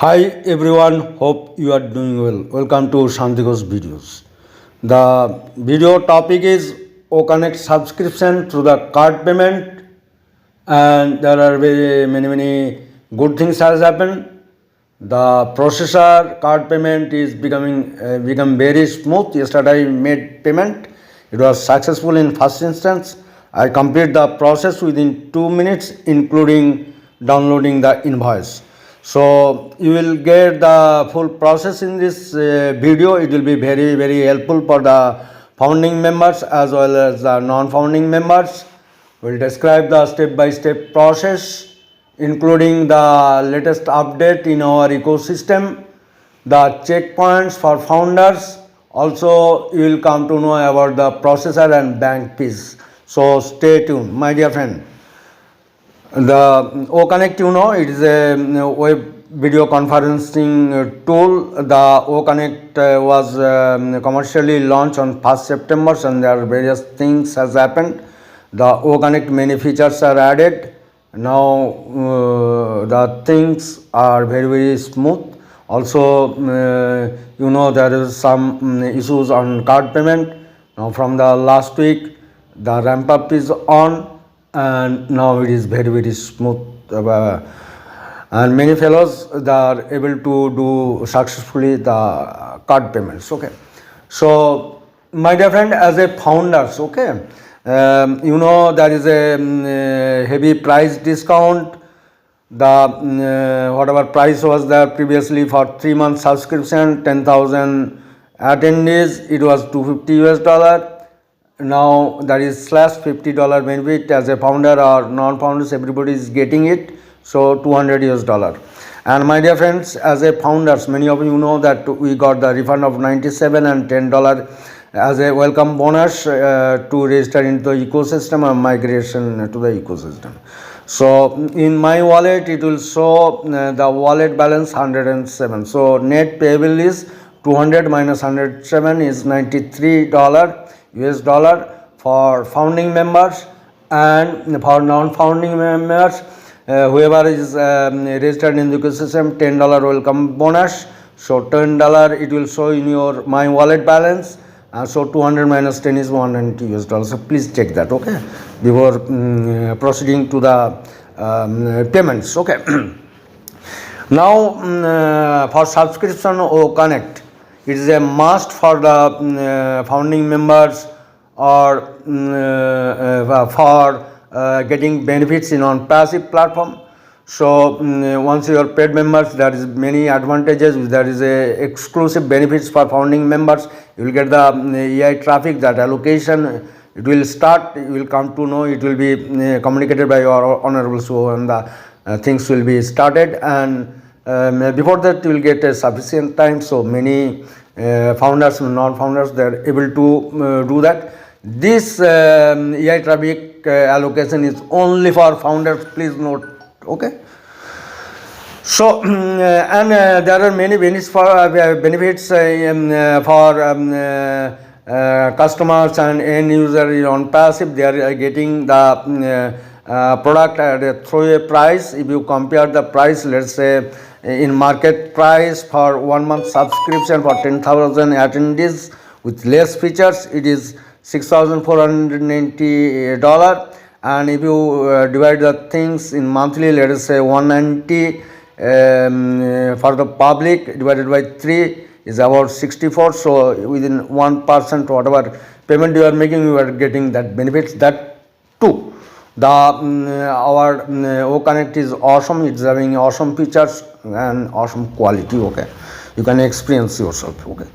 Hi everyone, hope you are doing well. Welcome to Shantigos videos. The video topic is OConnect subscription through the card payment, and there are very many good things has happened. The processor card payment is become very smooth. Yesterday I made payment. It was successful in first instance. I complete the process within 2 minutes, including downloading the invoice. So you will get the full process in this video. It will be very helpful for the founding members as well as the non-founding members. We will describe the step-by-step process, including the latest update in our ecosystem, the checkpoints for founders. Also, you will come to know about the processor and bank fees. So stay tuned, my dear friend. The OConnect, it is a web video conferencing tool. The OConnect was commercially launched on 1st September, and there are various things has happened. The OConnect many features are added. Now the things are very smooth. Also, there is some issues on card payment. Now from the last week, the ramp up is on, and now it is very smooth, and many fellows they are able to do successfully the card payments. Okay, so my dear friend, as a founders, okay, there is a heavy price discount. The whatever price was there previously for 3 month subscription, 10,000 attendees, it was $250. Now that is slash $50 benefit. As a founder or non-founders, everybody is getting it, so $200. And my dear friends, as a founders, many of you know that we got the refund of $97 and $10 as a welcome bonus to register into the ecosystem and migration to the ecosystem. So in my wallet it will show the wallet balance 107. So net payable is 200 minus 107 is $93 US dollar for founding members, and for non-founding members, whoever is registered in the ecosystem, $10 welcome bonus. So $10 it will show in your my wallet balance. So 200 minus 10 is $190 US. So please check that, okay, before proceeding to the payments. Okay. Now for subscription OConnect, it is a must for the founding members or for getting benefits in on passive platform. So once you are paid members, there is many advantages. There is a exclusive benefits for founding members. You will get the AI traffic, that allocation. It will start. You will come to know. It will be communicated by your honorable CEO, and the things will be started. And before that, you will get a sufficient time. So many founders and non-founders, they are able to do that. This AI traffic allocation is only for founders. Please note. Okay. So and there are many benefits for customers and end user on passive. They are getting the product at a throwaway price. If you compare the price, let's say in market price for 1 month subscription for 10,000 attendees with less features, it is $6,490. And if you divide the things in monthly, let us say 190 for the public divided by 3 is about 64. So within 1% whatever payment you are making, you are getting that benefits. That too, the our OConnect is awesome. It's having awesome features and awesome quality. Okay, you can experience yourself. Okay.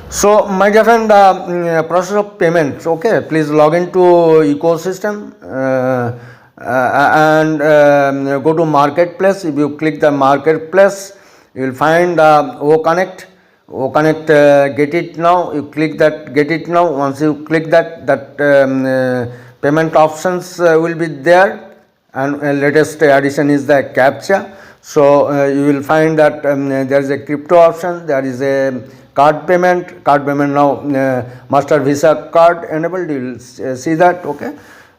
So my dear friend, process of payments. Okay, please log into ecosystem and go to marketplace. If you click the marketplace, you will find OConnect. OConnect get it now. You click that get it now. Once you click that, payment options will be there, and latest addition is the CAPTCHA. So you will find that there is a crypto option. There is a card payment now, Master Visa card enabled. You will see that. Okay,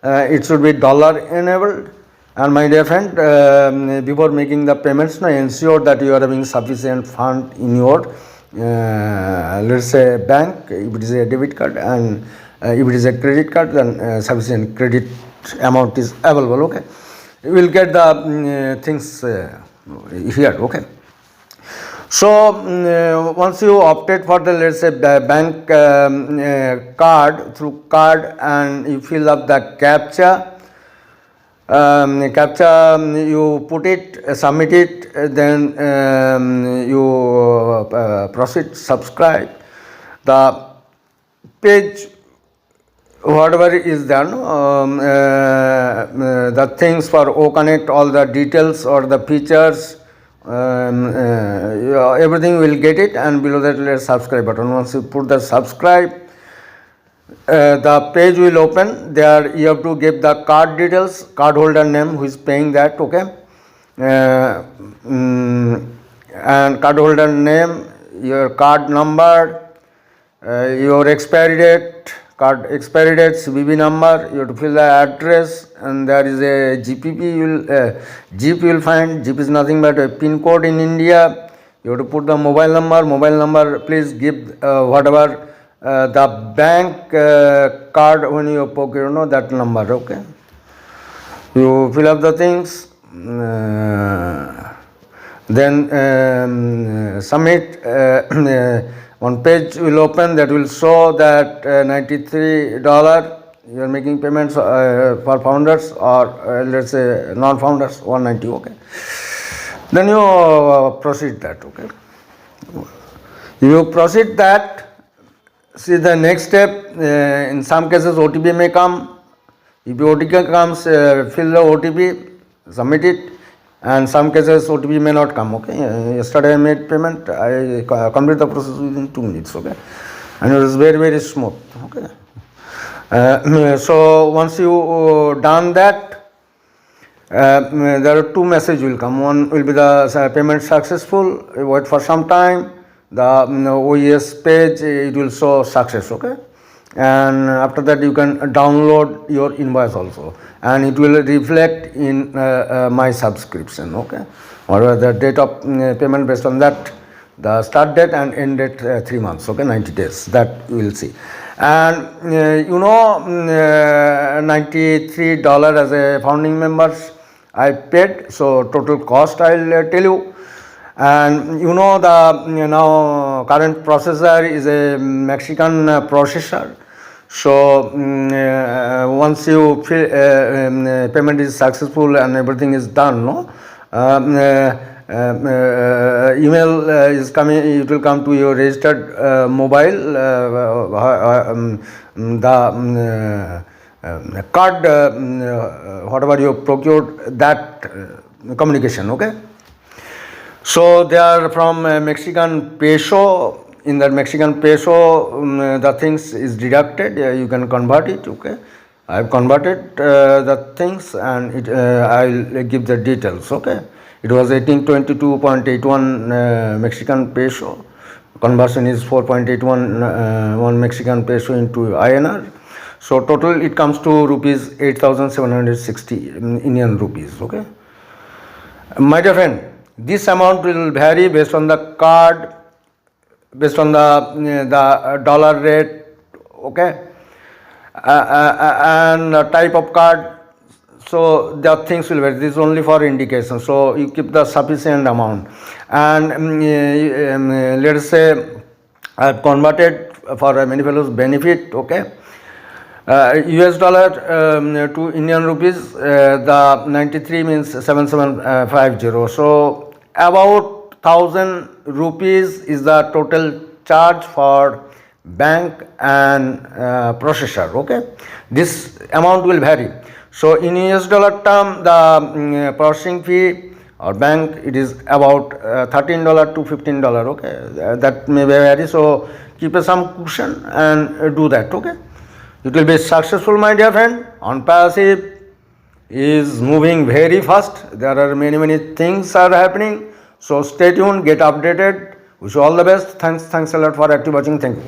it should be dollar enabled. And my dear friend, before making the payments, now ensure that you are having sufficient fund in your, let's say, bank. If it is a debit card, and if it is a credit card, then sufficient credit amount is available. Okay, you will get the things here. Okay. So once you opted for the, let's say, bank card, through card, and you fill up the CAPTCHA. You put it, submit it, then you proceed, subscribe. The page, whatever is there, the things for OConnect, all the details or the features, everything will get it, and below that let's subscribe button. Once you put the subscribe, the page will open. There you have to give the card details, card holder name, who is paying that. Okay, and card holder name, your card number, your expiry date, card expiry date, CVV number. You have to fill the address, and there is a GPP. GP you will find. GP is nothing but a pin code in India. You have to put the mobile number. Mobile number, please give whatever the bank card when you poke, that number. Okay, you fill up the things, then submit. One page will open that will show that $93 you are making payments for founders, or let's say non-founders, 190. Okay, then you proceed that. Okay, you proceed that. See the next step, in some cases OTP may come. If OTP comes, fill the OTP, submit it, and some cases OTP may not come. Okay, yesterday I made payment, I complete the process within 2 minutes. Okay, and it was very, very smooth. Okay, so once you done that, there are 2 messages will come. One will be the payment successful. Wait for some time. The OES page, it will show success. Okay, and after that you can download your invoice also, and it will reflect in my subscription. Okay, whatever the date of payment, based on that, the start date and end date, 3 months. Okay, 90 days, that you will see. And $93 as a founding members I paid. So total cost I'll tell you. And the now current processor is a Mexican processor. So once you payment is successful and everything is done, email is coming. It will come to your registered mobile. The card, whatever you procured, that communication. Okay. So they are from Mexican peso. In that Mexican peso, the things is deducted. You can convert it. Okay, I have converted the things, and I'll give the details. Okay, it was 1822.81 Mexican peso. Conversion is 4.81 1 Mexican peso into INR. So total it comes to rupees 8,760 Indian rupees. Okay, my dear friend, this amount will vary based on the card, based on the dollar rate. Okay, and the type of card. So the things will vary. This is only for indication. So you keep the sufficient amount. And let us say I have converted for many fellows' benefit. Okay, US dollar to Indian rupees, the 93 means 7750. So about 1000 rupees is the total charge for bank and processor. Okay, this amount will vary. So in US dollar term, the processing fee or bank, it is about $13 to $15. Okay, that may vary. So keep some cushion and do that. Okay, it will be successful, my dear friend. On passive is moving very fast. There are many things are happening. So stay tuned, get updated. Wish you all the best. Thanks a lot for active watching. Thank you.